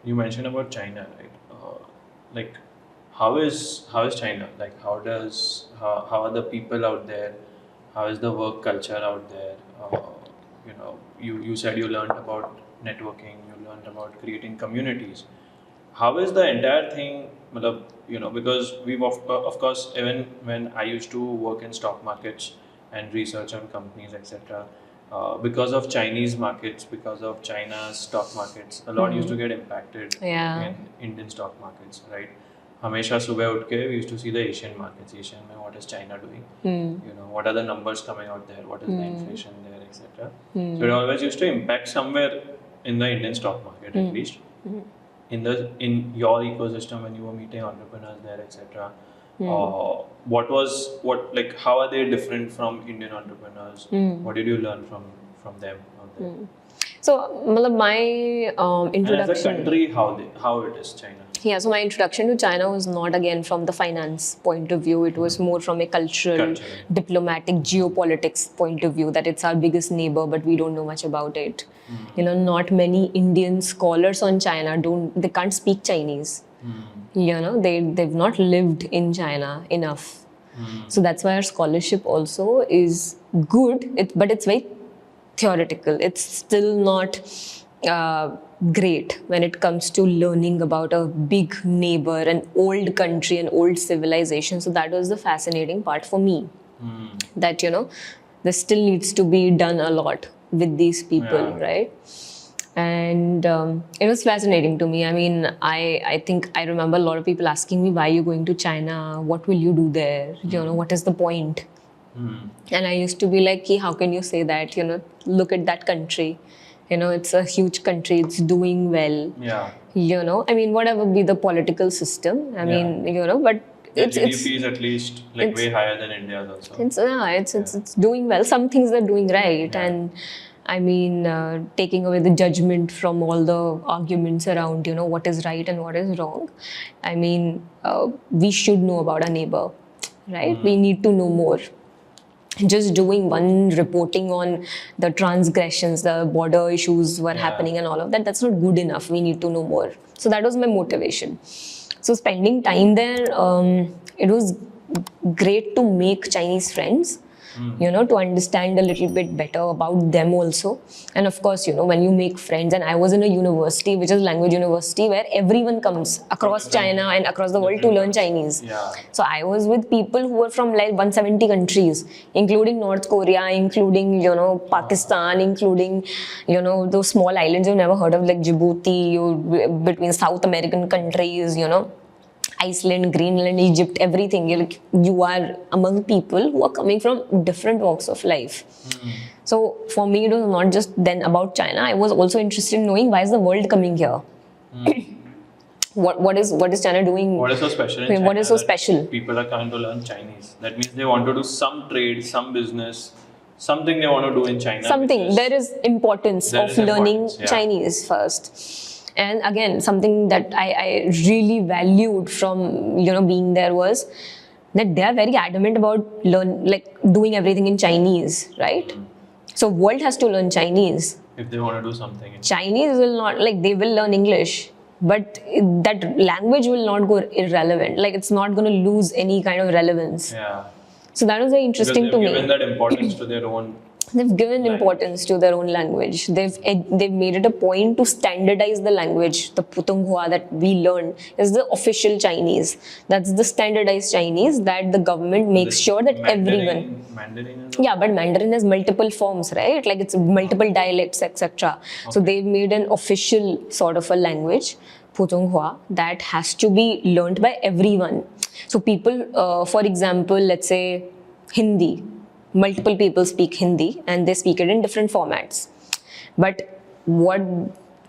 you mentioned about China, right? Like, how is China? Like, how are the people out there? How is the work culture out there? You said you learned about networking. You learned about creating communities. How is the entire thing? Matlab, because we've of course, even when I used to work in stock markets and research on companies, etc. Because of Chinese markets, because of China's stock markets, a lot used to get impacted Yeah. in Indian stock markets, right? हमेशा सुबह उठ के we used to see the Asian markets. Asian में what is China doing? What are the numbers coming out there? What is the inflation there, etc. So it always used to impact somewhere in the Indian stock market at least. In your ecosystem when you were meeting entrepreneurs there, etc. How are they different from Indian entrepreneurs? What did you learn from them out there? So, my And as a introduction. country, how it is China? Yeah, so my introduction to China was not again from the finance point of view. It was more from a cultural, diplomatic, geopolitics point of view, that it's our biggest neighbor, but we don't know much about it. Not many Indian scholars on China they can't speak Chinese. They've not lived in China enough. So that's why our scholarship also is good, but it's very theoretical. It's still not great when it comes to learning about a big neighbor, an old country, an old civilization. So that was the fascinating part for me. That, there still needs to be done a lot with these people, right? And it was fascinating to me. I mean, I think I remember a lot of people asking me, why are you going to China? What will you do there? What is the point? And I used to be like, how can you say that? Look at that country. It's a huge country. It's doing well. Yeah. I mean, whatever be the political system. I mean, but the GDP is at least way higher than India's also. It's doing well. Some things are doing right, and I mean, taking away the judgment from all the arguments around, what is right and what is wrong. I mean, we should know about our neighbor, right? We need to know more. Just doing one reporting on the transgressions, the border issues were happening and all of that, that's not good enough. We need to know more. So that was my motivation. So spending time there, it was great to make Chinese friends. To understand a little bit better about them also. And of course, when you make friends, and I was in a university, which is language university, where everyone comes across China and across the world to learn Chinese. So I was with people who were from like 170 countries, including North Korea, including, Pakistan, including, those small islands you've never heard of, like Djibouti, between South American countries, Iceland, Greenland, Egypt, everything. You are among people who are coming from different walks of life. So for me, it was not just then about China. I was also interested in knowing, why is the world coming here? What is China doing? What is so special in China? What is so special? People are coming to learn Chinese. That means they want to do some trade, some business, something they want to do in China. There is importance of learning Chinese first. And again, something that I really valued from being there was that they are very adamant about doing everything in Chinese, right? So world has to learn Chinese. If they want to do something. Chinese will not, they will learn English, but that language will not go irrelevant. It's not going to lose any kind of relevance. Yeah. So that was very interesting to me. They've given that importance to their own. They've given importance to their own language. They've made it a point to standardize the language. The Putonghua that we learn is the official Chinese. That's the standardized Chinese that the government makes sure that everyone. Mandarin. Yeah, but Mandarin has multiple forms, right? It's multiple dialects, etc. So they've made an official sort of a language, Putonghua, that has to be learned by everyone. So people, for example, let's say Hindi. Multiple people speak Hindi and they speak it in different formats. But what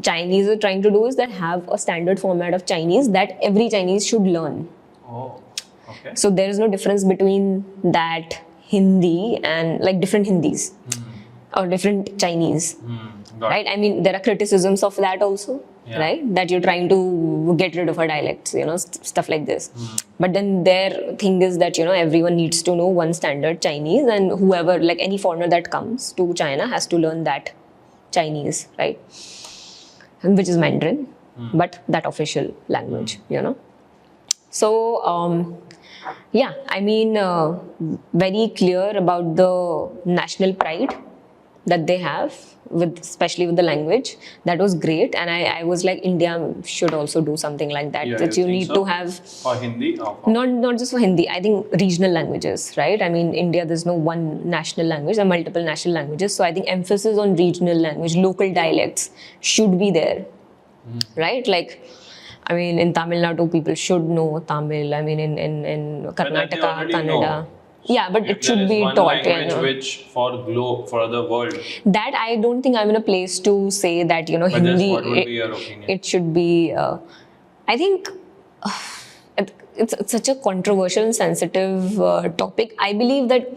Chinese are trying to do is that have a standard format of Chinese that every Chinese should learn. Oh, okay. So there is no difference between that Hindi and different Hindis or different Chinese. Right? I mean, there are criticisms of that also. Yeah. Right? That you're trying to get rid of our dialects, stuff like this. But then their thing is that, everyone needs to know one standard Chinese, and whoever, any foreigner that comes to China has to learn that Chinese, right? Which is Mandarin. but that official language, you know. So, yeah, I mean, very clear about the national pride that they have, especially with the language. That was great, and I was like, India should also do something like that. Yeah, That you you think need so? to have For Hindi or for not just for Hindi. I think regional languages, right? I mean, India, there's no one national language, there are multiple national languages. So I think emphasis on regional language, local dialects should be there, right? Like, I mean, in Tamil Nadu, people should know Tamil. I mean, in But that they Karnataka, already Kannada. know. Yeah, but If it there should is be one taught. language which for the world, That I don't think I'm in a place to say that, you know, but just Hindi. what would be your opinion? It should be. I think it's such a controversial and sensitive topic. I believe that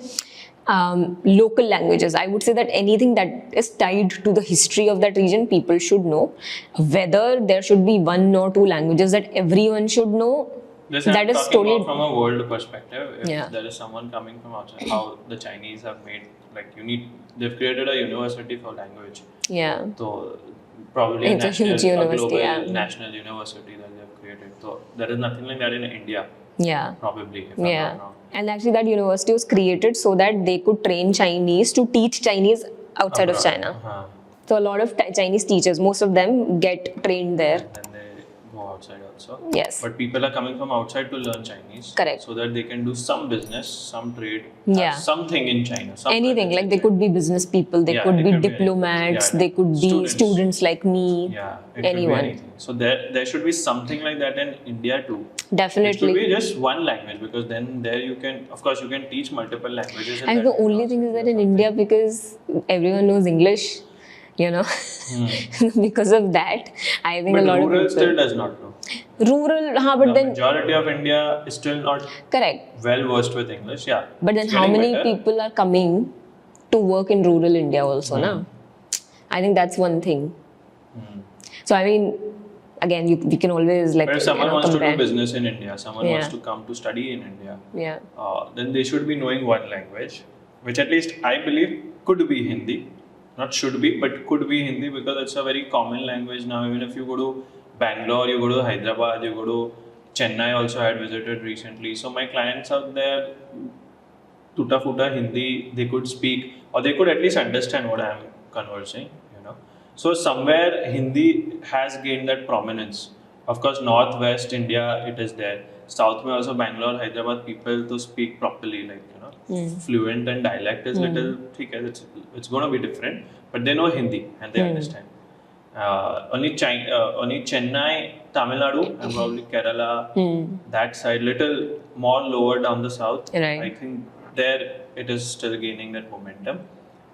local languages, I would say that anything that is tied to the history of that region, people should know. Whether there should be one or two languages that everyone should know, This that I'm is talking totally. about from a world perspective. If Yeah. there is someone coming from outside, how the Chinese have made, like they've created a university for language. Yeah. So probably It's a huge university, global yeah. national university that they've created. So there is nothing like that in India, Yeah. probably, if I'm Yeah. not wrong. And actually, that university was created so that they could train Chinese to teach Chinese outside of Abroad. China. Uh-huh. So, a lot of Chinese teachers, most of them get trained there. And then they go outside also. Yes. But people are coming from outside to learn Chinese. Correct. So that they can do some business, some trade, Yeah. something in China. Some Anything, presence like in they China. could be business people, they Yeah, could they be could be diplomats, yeah, they could be students. like me, Yeah, it anyone. could be anything. So there should be something like that in India too. It should Definitely. be just one language, because then there you can, of course, you can teach multiple languages. in And that the only thing is that in India, because everyone knows English, you know, because of that, I think But a lot of rural people. still does not know. Rural, but The then, majority of India is still not correct. well versed with English. Yeah. But then It's how getting many better. people are coming to work in rural India also, na? I think that's one thing. So, I mean, again, we can always like, But if someone wants to compare. do business in India, someone wants Yeah. to come to study in India, Yeah. then they should be knowing one language, which at least I believe could be Hindi. Not should be, but could be Hindi, because it's a very common language now. Even if you go to Bangalore, you go to Hyderabad, you go to Chennai, also I had visited recently. So my clients out there, tuta futa Hindi, they could speak, or they could at least understand what I am conversing, you know. So somewhere Hindi has gained that prominence. Of course, northwest India, it is there. South mein also, Bangalore, Hyderabad, people to speak properly, like, you know, fluent, and dialect is little, it's going to be different, but they know Hindi and they understand. Only Chennai, Tamil Nadu, and probably Kerala, that side, little more lower down the south. Right. I think there it is still gaining that momentum.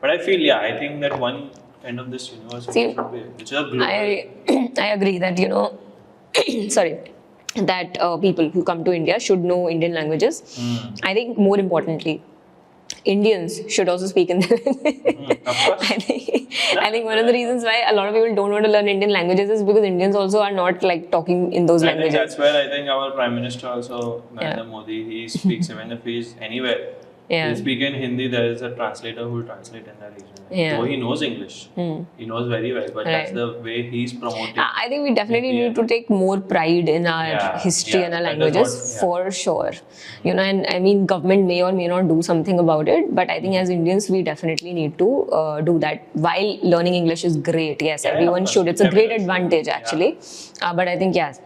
But I feel, I think that one kind of this university See, should be, which is a global. I agree that, you know, sorry, that people who come to India should know Indian languages. I think more importantly, Indians should also speak in their language. Of course. I think one of the reasons why a lot of people don't want to learn Indian languages is because Indians also are not like talking in those I think languages. that's where I think our Prime Minister also, Narendra Modi, he speaks, even if he's anywhere, Yeah. he speak in Hindi, there is a translator who will translate in that region. Yeah. Though he knows English, he knows very well, but that's Right. the way he's promoting. I think we definitely need to take more pride in our history and our that is languages what- for sure. You know, and I mean, government may or may not do something about it, but I think as Indians, we definitely need to do that. While learning English is great, yes, everyone of should. course, It's a great definitely. advantage actually. But I think, yes,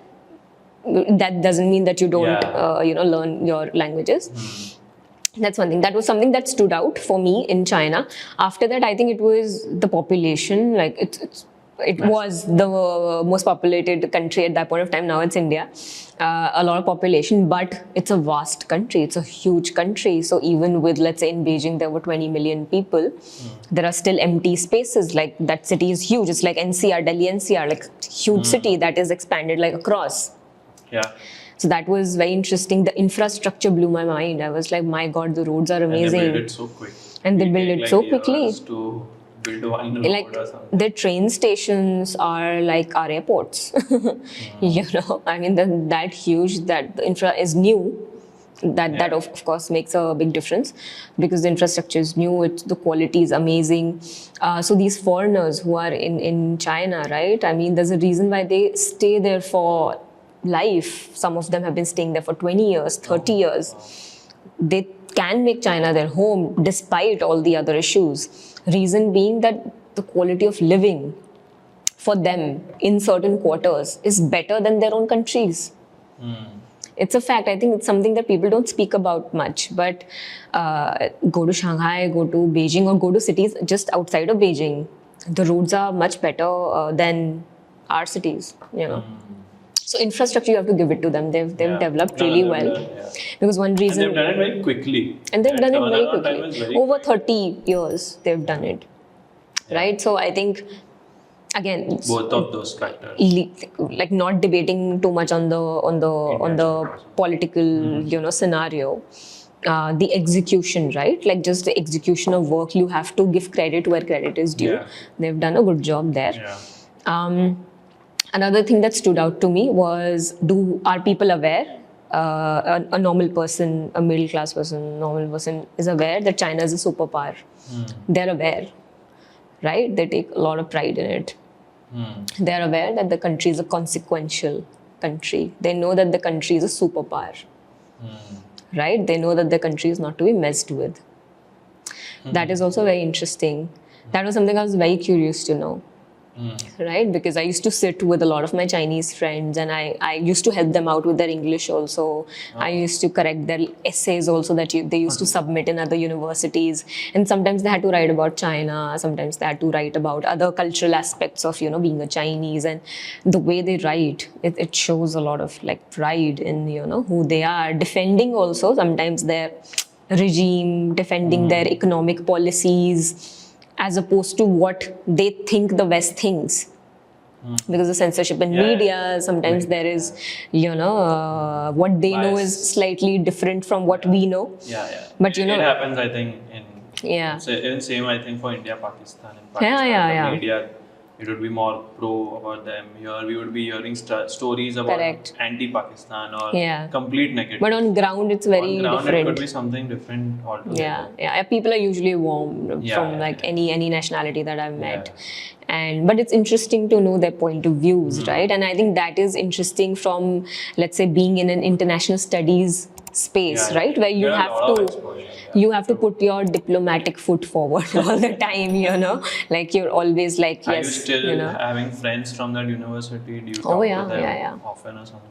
that doesn't mean that you don't, you know, learn your languages. That's one thing. That was something that stood out for me in China. After that, I think it was the population. Like it was the most populated country at that point of time. Now it's India. A lot of population, but it's a vast country. It's a huge country. So even with, let's say in Beijing, there were 20 million people, there are still empty spaces. Like that city is huge. It's like NCR, Delhi NCR, like huge city that is expanded like across. Yeah. So that was very interesting. The infrastructure blew my mind. I was like, my God, the roads are amazing. And they build it so quick. And they It build take, it like, so years quickly. to build one road Like or something. the train stations are like our airports. You know, I mean, that huge, that the infra is new, That of course makes a big difference, because the infrastructure is new, the quality is amazing. So these foreigners who are in China, right? I mean, there's a reason why they stay there for life. Some of them have been staying there for 20 years, 30 years. They can make China their home despite all the other issues. Reason being that the quality of living for them in certain quarters is better than their own countries. It's a fact. I think it's something that people don't speak about much. But go to Shanghai, go to Beijing, or go to cities just outside of Beijing, the roads are much better than our cities, you know. So infrastructure, you have to give it to them. They've developed really well. Because one reason... And they've done it very quickly. And they've done it very Time is quickly. very Over quick. 30 years, they've done it. Right? So I think, again... Both of those factors. Like not debating too much on the political, scenario. The execution, right? Like just the execution of work, you have to give credit where credit is due. Yeah. They've done a good job there. Yeah. Another thing that stood out to me was, are people aware? A normal person, a middle class person, normal person is aware that China is a superpower. They're aware, right? They take a lot of pride in it. They're aware that the country is a consequential country. They know that the country is a superpower, right? They know that the country is not to be messed with. That is also very interesting. That was something I was very curious to know. Right, because I used to sit with a lot of my Chinese friends, and I used to help them out with their English also. I used to correct their essays also that they used to submit in other universities, and sometimes they had to write about China, sometimes they had to write about other cultural aspects of being a Chinese. And the way they write, it shows a lot of like pride in who they are, defending also sometimes their regime, defending their economic policies, as opposed to what they think the West thinks. Because the censorship in media, sometimes there is, what they know is slightly different from what we know. But it happens, I think, even same, I think, for India, Pakistan. In Pakistan, the media, it would be more pro about them. Here, we would be hearing stories about anti-Pakistan or complete negative. But on ground, it's very different. It could be something different altogether. People are usually warm from any nationality that I've met. But it's interesting to know their point of views, right? And I think that is interesting from, let's say, being in an international studies space, right? Where you have to put your diplomatic foot forward all the time, like you're always like, yes. Are you still having friends from that university? Do you talk to them often or something?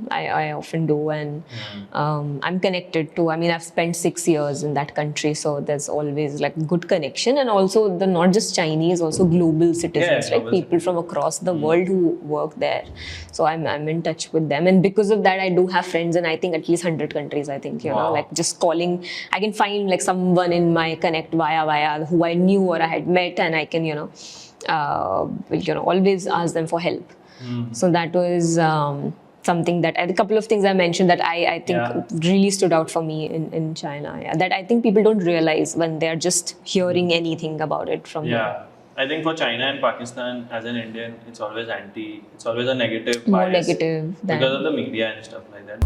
I often do, and I'm connected to. I mean, I've spent 6 years in that country, so there's always like good connection, and also the not just Chinese, also global citizens, like people from across the world who work there. So I'm in touch with them, and because of that, I do have friends in I think at least 100 countries. I think like just calling, I can find like someone in my connect via who I knew or I had met, and I can always ask them for help. So that was something that a couple of things I mentioned that I think really stood out for me in China. That I think people don't realize when they're just hearing anything about it from them. I think for China and Pakistan, as an Indian, it's always it's always a negative bias. More negative because of the media and stuff like that.